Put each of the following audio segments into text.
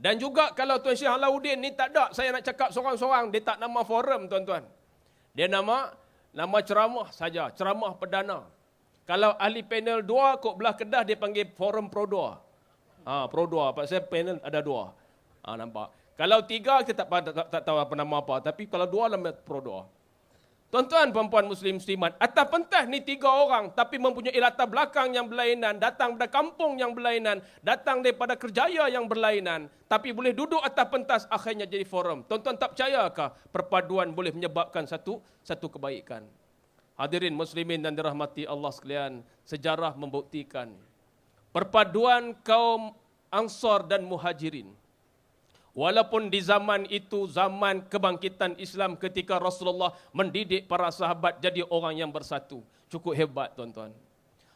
Dan juga kalau Tuan Syekh Alauddin ni tak ada, saya nak cakap seorang-seorang, dia tak nama forum tuan-tuan. Dia nama ceramah saja, ceramah perdana. Kalau ahli panel 2 kok belah Kedah dia panggil forum Pro 2. Pro 2, pasal panel ada 2. Nampak. Kalau 3 kita tak tahu apa nama apa, tapi kalau 2 nama Pro 2. Tuan-tuan, puan-puan muslim muslimat, atas pentas ni 3 orang tapi mempunyai latar belakang yang berlainan, datang dari kampung yang berlainan, datang daripada kerjaya yang berlainan, tapi boleh duduk atas pentas, akhirnya jadi forum. Tuan-tuan tak percayakah perpaduan boleh menyebabkan satu kebaikan? Hadirin muslimin dan dirahmati Allah sekalian, sejarah membuktikan perpaduan kaum Ansar dan Muhajirin. Walaupun di zaman itu, zaman kebangkitan Islam ketika Rasulullah mendidik para sahabat jadi orang yang bersatu. Cukup hebat tuan-tuan.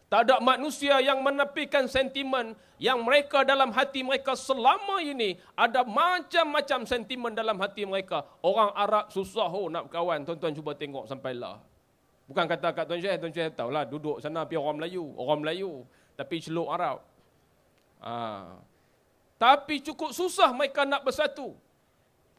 Tak ada manusia yang menepikan sentimen yang mereka dalam hati mereka selama ini. Ada macam-macam sentimen dalam hati mereka. Orang Arab susah nak berkawan. Tuan-tuan cuba tengok sampailah. Bukan kata kat Tuan Syekh tahulah duduk sana pergi orang Melayu. Tapi celuk Arab. Tapi cukup susah mereka nak bersatu.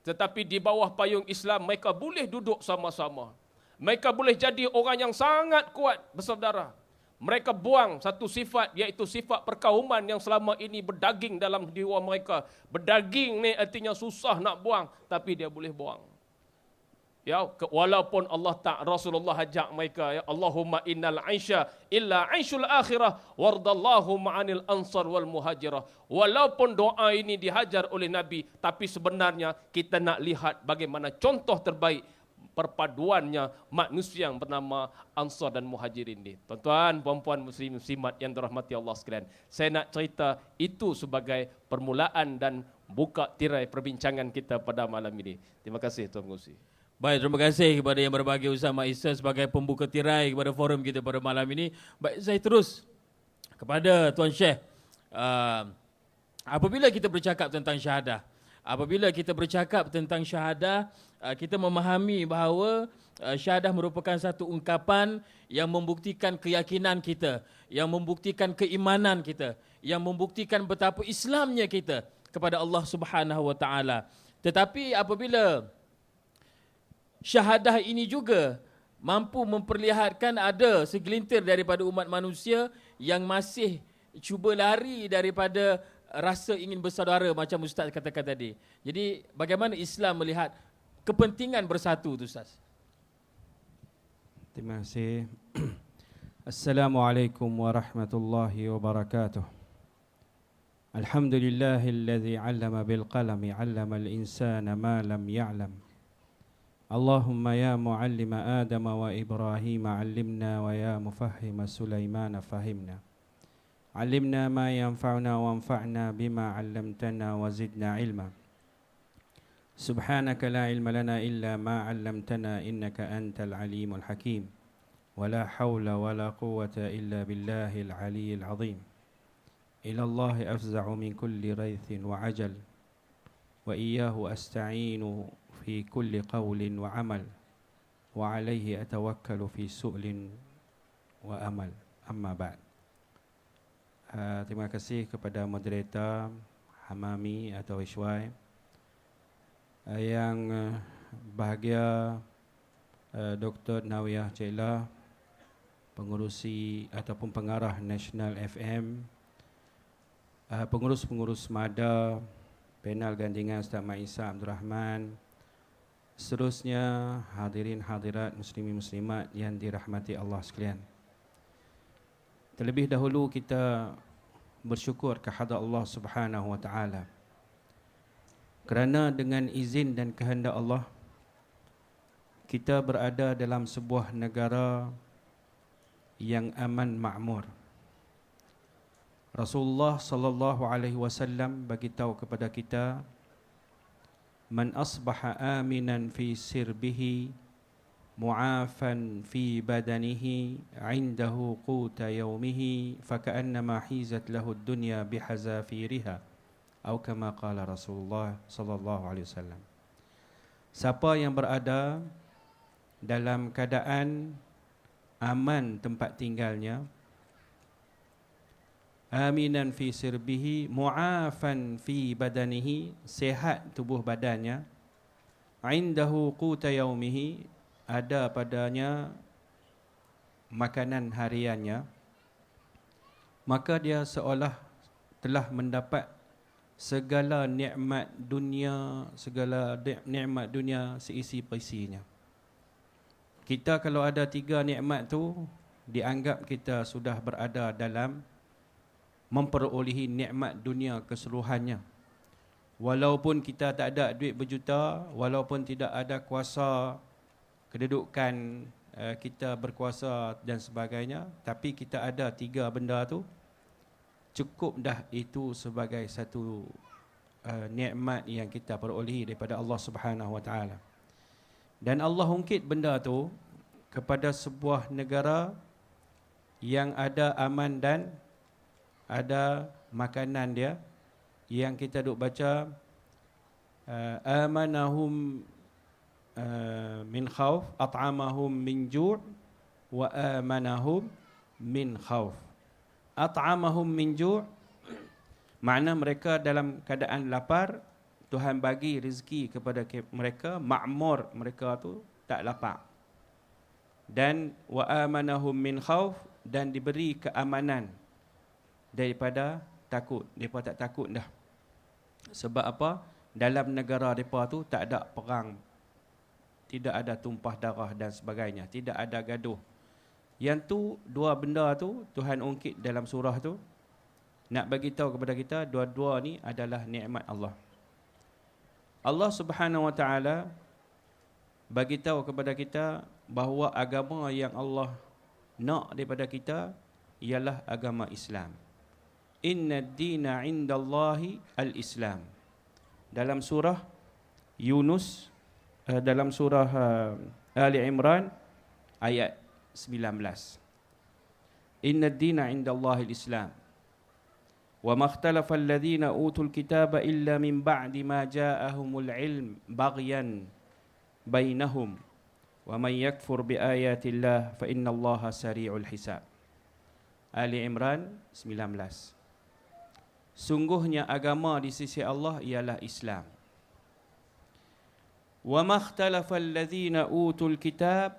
Tetapi di bawah payung Islam, mereka boleh duduk sama-sama. Mereka boleh jadi orang yang sangat kuat bersaudara. Mereka buang satu sifat, iaitu sifat perkauman yang selama ini berdaging dalam jiwa mereka. Berdaging ni artinya susah nak buang, tapi dia boleh buang. Ya, walaupun Rasulullah ajak mereka, ya Allahumma innal aisha illa aishul akhirah wardallahu ma'anil ansar wal muhajirah. Walaupun doa ini dihajar oleh Nabi, tapi sebenarnya kita nak lihat bagaimana contoh terbaik perpaduannya manusia yang bernama Ansar dan Muhajirin ini. Tuan-tuan, puan-puan muslim muslimat yang dirahmati Allah sekalian, saya nak cerita itu sebagai permulaan dan buka tirai perbincangan kita pada malam ini. Terima kasih Tuan Pengerusi. Baik, terima kasih kepada yang berbagi Ustaz Mak Isa sebagai pembuka tirai kepada forum kita pada malam ini. Baik, saya terus kepada Tuan Syekh. Apabila kita bercakap tentang syahadah, kita memahami bahawa syahadah merupakan satu ungkapan yang membuktikan keyakinan kita, yang membuktikan keimanan kita, yang membuktikan betapa Islamnya kita kepada Allah Subhanahu Wa Taala. Tetapi apabila syahadah ini juga mampu memperlihatkan ada segelintir daripada umat manusia yang masih cuba lari daripada rasa ingin bersaudara macam Ustaz katakan tadi. Jadi bagaimana Islam melihat kepentingan bersatu tu Ustaz? Terima kasih. Assalamualaikum warahmatullahi wabarakatuh. Alhamdulillahilladzi 'allama bil qalami 'allamal insana ma lam ya'lam. Allahumma ya muallima Adam wa Ibrahim 'allimna wa ya mufahhima Sulaiman fahimna. 'Allimna ma yanfa'una wanfa'na bima 'allamtana wa zidna 'ilma. Subhanaka la ilma lana illa ma 'allamtana innaka antal alimul hakim. Wa la hawla wa la quwwata illa billahil aliyyil 'azim. Ila Allahi afza'u min kulli raithin wa 'ajal. Wa iyyahu asta'inu في كل قول وعمل وعليه أتوكل في سؤل وأمل. أما بعد. Terima kasih kepada moderator Hamami atau Ishwai, yang bahagia Dr. Nawiyah Cela, pengurusi ataupun pengarah National FM, pengurus-pengurus MADA, panel gandingan Ustaz Mak Isa Abdul Rahman, seterusnya hadirin hadirat muslimin muslimat yang dirahmati Allah sekalian. Terlebih dahulu kita bersyukur kehadrat Allah Subhanahu wa taala kerana dengan izin dan kehendak Allah kita berada dalam sebuah negara yang aman makmur. Rasulullah sallallahu alaihi wasallam bagi tahu kepada kita, man asbaha aminan fi sirbihi mu'afan fi badanihi indahu quta yawmihi faka'annama hizat lahu ad-dunya bihazafiriha atau kama qala Rasulullah sallallahu alaihi wasallam. Siapa yang berada dalam keadaan aman tempat tinggalnya, aminan fi sirbihi, mu'afan fi badanihi, sehat tubuh badannya, indahu quta yaumihi, ada padanya makanan hariannya, maka dia seolah telah mendapat segala nikmat dunia, seisi perisinya. Kita kalau ada 3 nikmat tu, dianggap kita sudah berada dalam memperolehi nikmat dunia keseluruhannya. Walaupun kita tak ada duit berjuta, walaupun tidak ada kuasa kedudukan, kita berkuasa dan sebagainya, tapi kita ada 3 benda tu, cukup dah itu sebagai satu nikmat yang kita perolehi daripada Allah Subhanahu Wa Taala. Dan Allah ungkit benda tu kepada sebuah negara yang ada aman dan ada makanan dia, yang kita duk baca amanahum min khauf, at'amahum min ju' wa amanahum min khauf. At'amahum min ju', makna mereka dalam keadaan lapar, Tuhan bagi rezeki kepada mereka, makmur mereka tu tak lapar. Dan wa amanahum min khauf, dan diberi keamanan daripada takut. Mereka tak takut dah. Sebab apa? Dalam negara mereka tu tak ada perang, tidak ada tumpah darah dan sebagainya, tidak ada gaduh. Yang tu, 2 benda tu Tuhan ungkit dalam surah tu, nak bagi tahu kepada kita dua-dua ni adalah nikmat Allah. Allah Subhanahu Wa Taala bagi tahu kepada kita bahawa agama yang Allah nak daripada kita ialah agama Islam. Inna ad-dina 'indallahi al-Islam. Dalam surah Yunus, dalam surah Ali Imran ayat 19. Inna ad-dina 'indallahi al-Islam. Wa ma ikhtalafa alladhina utul kitaba illa min ba'di ma ja'ahumul 'ilm baghyan bainahum. Wa man yakfur bi ayatillah fa innallaha sari'ul hisab. Ali Imran 19. Sungguhnya agama di sisi Allah ialah Islam. Wa makhtalafa alladhina utul kitab,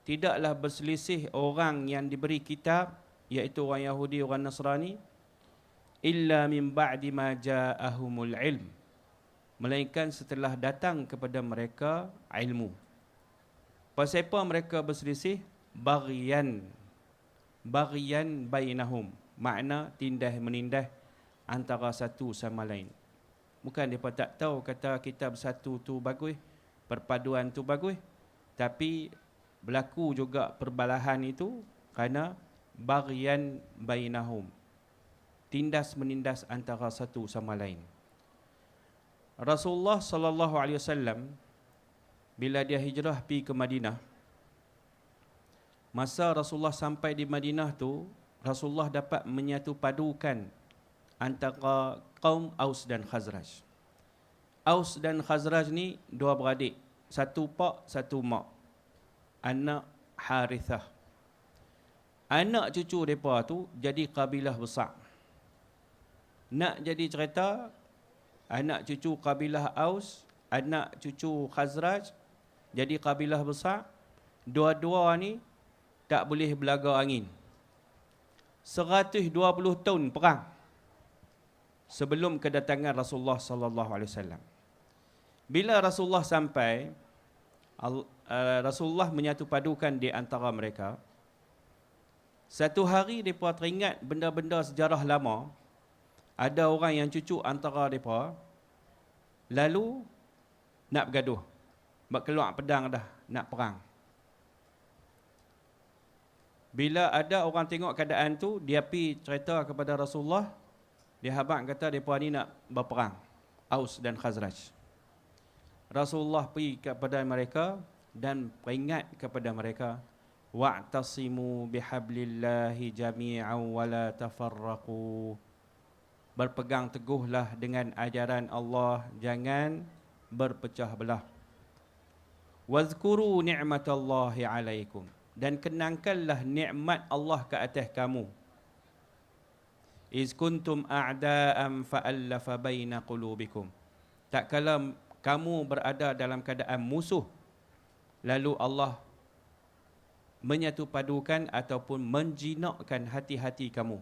tidaklah berselisih orang yang diberi kitab, iaitu orang Yahudi, orang Nasrani, illa min ba'di ma ja'ahumul ilm, melainkan setelah datang kepada mereka ilmu. Pasal apa mereka berselisih? Baghyan bainahum, makna tindah menindih antara satu sama lain. Bukan mereka tak tahu kata kita bersatu tu bagus, perpaduan tu bagus, tapi berlaku juga perbalahan itu kerana baghyan bainahum, tindas menindas antara satu sama lain. Rasulullah sallallahu alaihi wasallam bila dia hijrah pergi ke Madinah, masa Rasulullah sampai di Madinah tu, Rasulullah dapat menyatu padukan antara kaum Aus dan Khazraj. Aus dan Khazraj ni 2 beradik, satu pak, satu mak, anak Harithah. Anak cucu mereka tu jadi kabilah besar. Nak jadi cerita, anak cucu kabilah Aus, anak cucu Khazraj jadi kabilah besar. Dua-dua ni tak boleh belaga angin. 120 tahun perang sebelum kedatangan Rasulullah sallallahu alaihi wasallam. Bila Rasulullah sampai, Rasulullah menyatu padukan di antara mereka. Satu hari mereka teringat benda-benda sejarah lama. Ada orang yang cucu antara mereka lalu nak bergaduh, keluar pedang dah, nak perang. Bila ada orang tengok keadaan tu, dia pergi cerita kepada Rasulullah. Dia habaq kata mereka ni nak berperang, Aus dan Khazraj. Rasulullah pergi kepada mereka dan peringat kepada mereka, wa'tasimu bihablillahi jami'an wa la tafarraqu. Berpegang teguhlah dengan ajaran Allah, jangan berpecah belah. Wazkuru ni'matallahi alaikum, dan kenangkanlah nikmat Allah ke atas kamu. iz kuntum a'da'an fa'allafa baina qulubikum. Tak kala kamu berada dalam keadaan musuh, lalu Allah menyatu padukan ataupun menjinakkan hati-hati kamu.